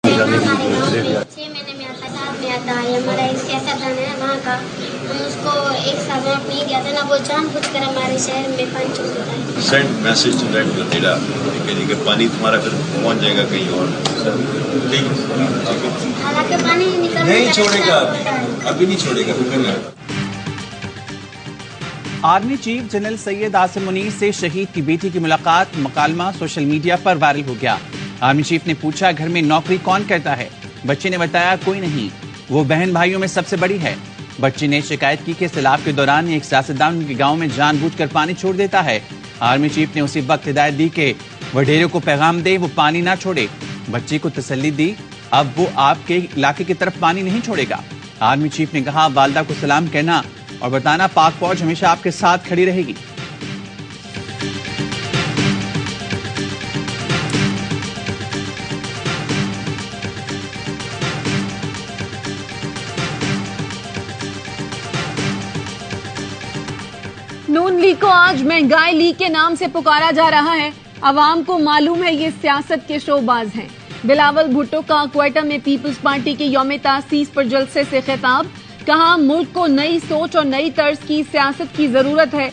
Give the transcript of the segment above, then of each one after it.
हमारे गाँव में 6 महीने में आता, 7 में आता है। हमारा एक सियासतदान है वहाँ का, हम उसको एक साल वोट नहीं दिया था ना, वो जानबूझकर हमारे शहर में पानी छोड़ देता है। सेंड मैसेज टू दैट गठेड़ा कि पानी तुम्हारा फिर पहुँच जाएगा कहीं और। ठीक है, हालांकि पानी नहीं छोड़ेगा, अभी नहीं छोड़ेगा, फिर army chief general Syed Asim Munir से शहीद की बेटी की मुलाकात मकालमा सोशल मीडिया पर वायरल हो गया। आर्मी चीफ ने पूछा, घर में नौकरी कौन करता है? बच्चे ने बताया, कोई नहीं, वो बहन भाइयों में सबसे बड़ी है। बच्चे ने शिकायत की कि सैलाब के दौरान एक सियासतदान उनके गांव में जानबूझकर पानी छोड़ देता है। आर्मी चीफ ने उसी वक्त हिदायत दी कि वडेरों को पैगाम दे वो पानी ना छोड़े। बच्चे को तसल्ली दी, अब वो आपके इलाके की तरफ पानी नहीं छोड़ेगा। आर्मी चीफ ने कहा, वालदा को सलाम कहना और बताना पाक फौज हमेशा आपके साथ खड़ी रहेगी। नून लीग को आज महंगाई लीग के नाम से पुकारा जा रहा है। अवाम को मालूम है ये सियासत के शोबाज हैं। बिलावल भुट्टो का क्वेटा में पीपल्स पार्टी के यौम तासीस पर जलसे से खिताब, कहा मुल्क को नई सोच और नई तर्ज की सियासत की जरूरत है।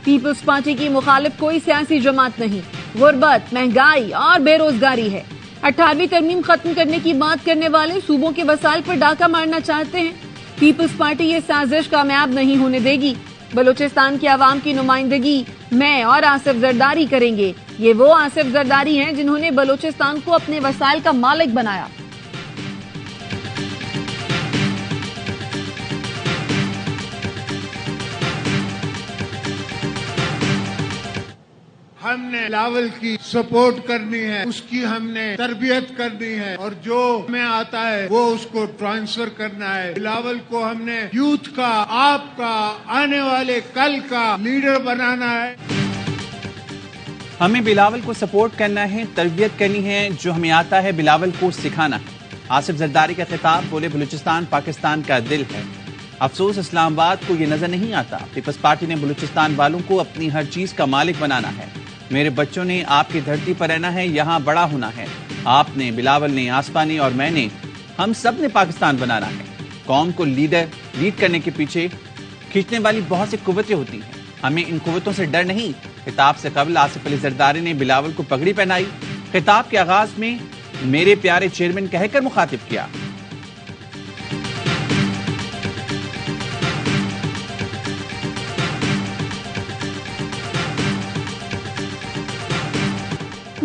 पीपल्स पार्टी की मुखालिफ कोई सियासी जमात नहीं, गुर्बत, महंगाई और बेरोजगारी है। 18वीं तरमीम खत्म करने की बात करने वाले सूबों के वसाइल पर डाका मारना चाहते हैं। पीपल्स पार्टी ये साजिश कामयाब नहीं होने देगी। बलूचिस्तान की आवाम की नुमाइंदगी मैं और आसिफ जरदारी करेंगे। ये वो आसिफ जरदारी हैं जिन्होंने बलूचिस्तान को अपने वसाइल का मालिक बनाया। हमने बिलावल की सपोर्ट करनी है, उसकी हमने तरबियत करनी है और जो हमें आता है वो उसको ट्रांसफर करना है। बिलावल को हमने यूथ का, आपका, आने वाले कल का लीडर बनाना है। हमें बिलावल को सपोर्ट करना है, तरबियत करनी है, जो हमें आता है बिलावल को सिखाना है। आसिफ जरदारी का खिताब, बोले बलूचिस्तान पाकिस्तान का दिल है। अफसोस इस्लामाबाद को ये नजर नहीं आता। पीपल्स पार्टी ने बलूचिस्तान वालों को अपनी हर चीज का मालिक बनाना है। मेरे बच्चों ने आपकी धरती पर रहना है, यहाँ बड़ा होना है। आपने, बिलावल ने, आसपा ने और मैंने, हम सब ने पाकिस्तान बनाना है। कौम को लीड करने के पीछे खींचने वाली बहुत सी कुव्वतें होती हैं, हमें इन कुव्वतों से डर नहीं। खिताब से कबल आसिफ अली जरदारी ने बिलावल को पगड़ी पहनाई। खिताब के आगाज में मेरे प्यारे चेयरमैन कहकर मुखातिब किया।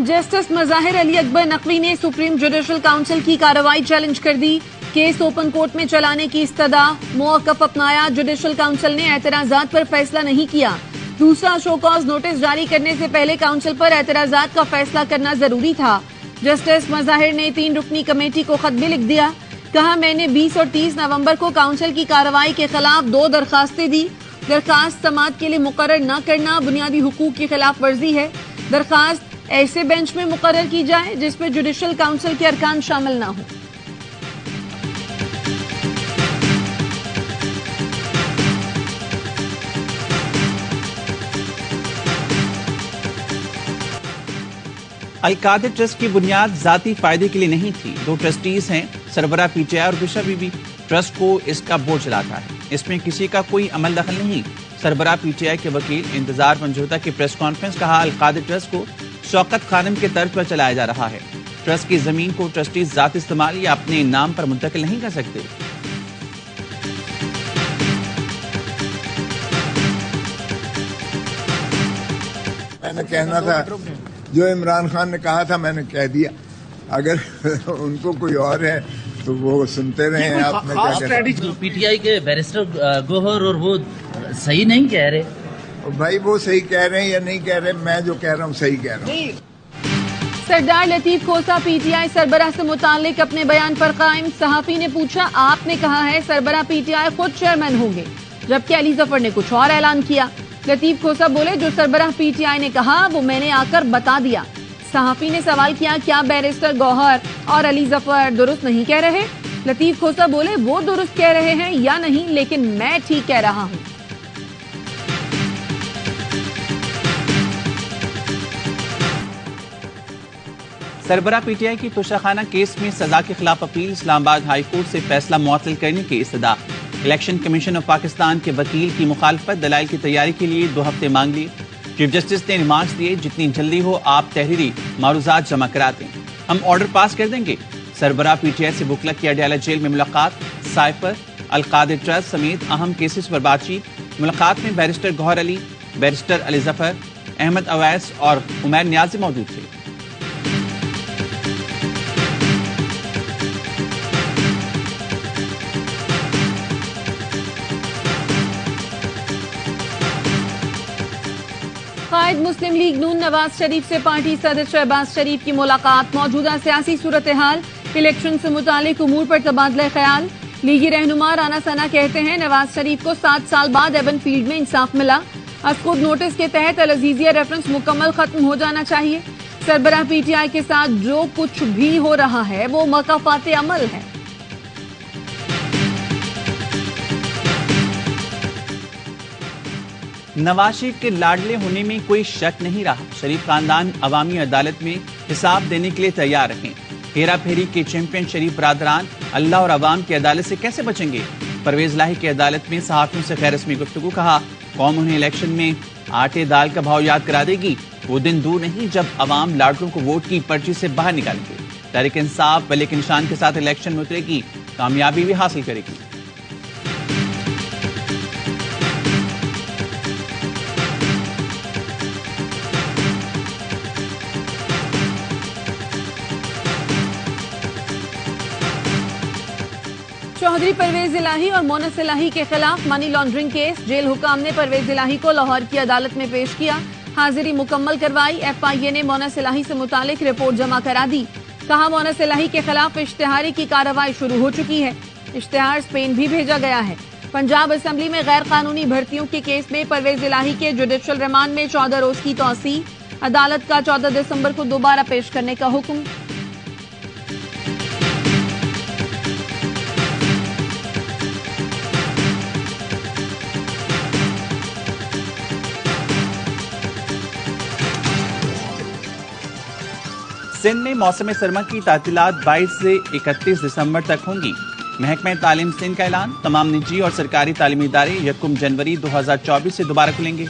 जस्टिस मज़ाहिर अली अकबर नकवी ने सुप्रीम जुडिशल काउंसिल की कार्रवाई चैलेंज कर दी। केस ओपन कोर्ट में चलाने की इस्तदा, मौक़िफ़ अपनाया। जुडिशल काउंसिल ने एतराज़ात पर फैसला नहीं किया। दूसरा शो कॉज नोटिस जारी करने से पहले काउंसिल पर एतराज़ात का फैसला करना जरूरी था। जस्टिस मज़ाहिर ने 3 रुकनी कमेटी को खत भी लिख दिया। कहा, मैंने 20 और 30 नवंबर को काउंसिल की कार्रवाई के खिलाफ 2 दरखास्तें दी। दरखास्त समाअत के लिए मुकर्रर न करना बुनियादी हुकूक की खिलाफ वर्जी है। दरखास्त ऐसे बेंच में मुकर्रर की जाए जिसमें जुडिशल काउंसिल के अरकान शामिल न हो। अल-कादिर ट्रस्ट की बुनियाद जाती फायदे के लिए नहीं थी। 2 ट्रस्टीज हैं, सरबरा पीटीआई और बिशा बीबी। ट्रस्ट को इसका बोर्ड चलाता है, इसमें किसी का कोई अमल दखल नहीं। सरबरा पीटीआई के वकील इंतजार मंजूता की प्रेस कॉन्फ्रेंस, कहा अल-कादिर ट्रस्ट को शौकत खानम के तर्ज पर चलाया जा रहा है। ट्रस्ट की जमीन को ट्रस्टीज जात इस्तेमाल या अपने नाम पर मुंतकिल नहीं कर सकते। मैंने कहना था, जो इमरान खान ने कहा था मैंने कह दिया। अगर उनको कोई और है तो वो सुनते रहे। आपने क्या कहा? पीटीआई के बैरिस्टर गोहर और वो सही नहीं कह रहे। भाई वो सही कह रहे हैं या नहीं कह रहे, मैं जो कह रहा हूँ सही कह रहा हूँ। सरदार लतीफ खोसा पीटीआई सरबराह से मुतालिक अपने बयान पर कायम। सहाफी ने पूछा, आपने कहा है सरबराह पीटीआई खुद चेयरमैन होंगे, जबकि अली जफर ने कुछ और ऐलान किया। लतीफ खोसा बोले, जो सरबराह पीटीआई ने कहा वो मैंने आकर बता दिया। सहाफी ने सवाल किया, क्या बैरिस्टर गौहर और अली जफर दुरुस्त नहीं कह रहे? लतीफ खोसा बोले, वो दुरुस्त कह रहे हैं या नहीं, लेकिन मैं ठीक कह रहा हूँ। सरबरा पीटीआई की तोशाखाना केस में सजा के खिलाफ अपील, इस्लामाबाद हाई कोर्ट से फैसला मुअत्तल करने की इस्तदा। इलेक्शन कमीशन ऑफ पाकिस्तान के वकील की मुखालफत, दलाइल की तैयारी के लिए 2 हफ्ते मांग लिए। चीफ जस्टिस ने रिमार्क्स दिए, जितनी जल्दी हो आप तहरीरी मारूजात जमा करा दें, हम ऑर्डर पास कर देंगे। सरबरा पीटीआई से बुकलक की अडयाला जेल में मुलाकात, साइफर अल-कादिर ट्रस्ट समेत अहम केसेस पर बातचीत। मुलाकात में बैरिस्टर गौहर अली, बैरिस्टर अली जफर, अहमद अवैस और उमैर नियाज़ी मौजूद थे। कायद मुस्लिम लीग नून नवाज शरीफ से पार्टी सदर शहबाज शरीफ की मुलाकात, मौजूदा सियासी सूरत हाल, इलेक्शन से मुतालिक उमूर पर तबादला ख्याल। लीगी रहनुमा राना सना कहते हैं नवाज शरीफ को 7 साल बाद एवन फील्ड में इंसाफ मिला। अस्कुद नोटिस के तहत अल अजीजिया रेफरेंस मुकम्मल खत्म हो जाना चाहिए। सरबराह पीटीआई के साथ जो कुछ भी हो रहा है वो मकाफात अमल है। नवाज शरीफ के लाडले होने में कोई शक नहीं रहा। शरीफ खानदान अवामी अदालत में हिसाब देने के लिए तैयार रहे। हेरा फेरी के चैंपियन शरीफ बरादरान अल्लाह और अवाम की अदालत से कैसे बचेंगे? परवेज लाही की अदालत में सहाफियों से गैर रस्मी गुफ्तगू, कहा कौम उन्हें इलेक्शन में आटे दाल का भाव याद करा देगी। वो दिन दूर नहीं जब अवाम लाडलों को वोट की पर्ची से बाहर निकालेंगे। तहरीक इंसाफ बले के निशान के साथ इलेक्शन में उतरेगी, कामयाबी भी हासिल करेगी। चौधरी परवेज इलाही और मोनस इलाही के खिलाफ मनी लॉन्ड्रिंग केस, जेल हुकाम ने परवेज इलाही को लाहौर की अदालत में पेश किया। हाजिरी मुकम्मल करवाई। FIA ने मोनस इलाही से मुतालिक रिपोर्ट जमा करा दी। कहा मोनस इलाही के खिलाफ इश्तिहारी की कार्रवाई शुरू हो चुकी है। इश्तिहार स्पेन भी भेजा गया है। पंजाब असेंबली में गैर कानूनी भर्तियों के केस में परवेज इलाही के जुडिशल रिमांड में 14 रोज की तौसी। अदालत का 14 दिसंबर को दोबारा पेश करने का हुक्म। सिंध में मौसम सरमा की तातीलात 22 से 31 दिसंबर तक होंगी। महकमा तालीम सिंध का ऐलान, तमाम निजी और सरकारी तालीमी इदारे 1 जनवरी 2024 से दोबारा खुलेंगे।